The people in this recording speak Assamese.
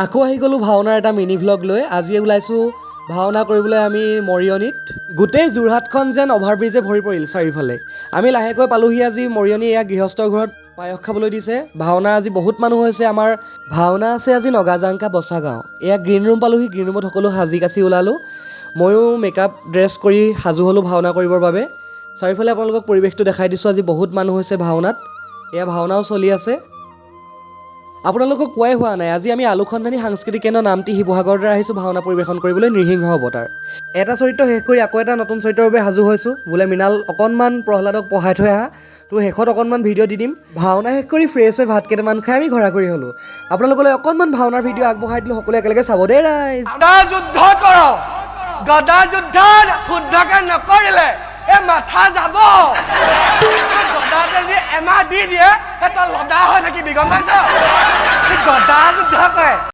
আকৌ আহি গ'লোঁ ভাওনাৰ এটা মিনি ভ্লগ লৈ। আজি ওলাইছোঁ ভাওনা কৰিবলৈ আমি মৰিয়নিত। গোটেই যোৰহাটখন যেন অভাৰব্ৰিজে ভৰি পৰিল চাৰিওফালে। আমি লাহেকৈ পালোহি আজি মৰিয়নি। এয়া গৃহস্থৰ ঘৰত পায়স খাবলৈ দিছে। ভাওনাৰ আজি বহুত মানুহ হৈছে। আমাৰ ভাওনা আছে আজি নগাজাংকা বচাগাঁও। এয়া গ্ৰীণ ৰুম পালোহি। গ্ৰীণ ৰুমত সকলো সাজি কাচি ওলালোঁ। ময়ো মেকআপ ড্ৰেছ কৰি সাজু হ'লোঁ ভাওনা কৰিবৰ বাবে। চাৰিওফালে আপোনালোকক পৰিৱেশটো দেখাই দিছোঁ। আজি বহুত মানুহ হৈছে ভাওনাত। এয়া ভাওনাও চলি আছে। আপোনালোকক কোৱাই হোৱা নাই, আজি আমি আলুখনধানী সাংস্কৃতিক কেন্দ্ৰ নামটি শিৱসাগৰৰ দ্বাৰা আহিছোঁ ভাওনা পৰিৱেশন কৰিবলৈ নৃসিংহ অৱতাৰ। এটা চৰিত্ৰ শেষ কৰি আকৌ এটা নতুন চৰিত্ৰৰ বাবে সাজু হৈছোঁ। বোলে মৃণাল অকণমান প্ৰহ্লাদক পঢ়াই থৈ আহা, তো শেষত অকণমান ভিডিঅ' দি দিম। ভাওনা শেষ কৰি ফ্ৰেছ হৈ ভাত কেইটামান খাই আমি ঘৰা ঘৰি হ'লোঁ। আপোনালোকলৈ অকণমান ভাওনাৰ ভিডিঅ' আগবঢ়াই দিলোঁ। সকলোৱে একেলগে চাব দেই ৰাইজ। গদা যুদ্ধ কৰ, গদা যুদ্ধ শুদ্ধকে নকৰিলে এই মাথা যাব। গদা যদি এমাহ দি দিয়ে তই লদা হৈ থাকিবি, গম পাইছ? গদা যুদ্ধ কৰে।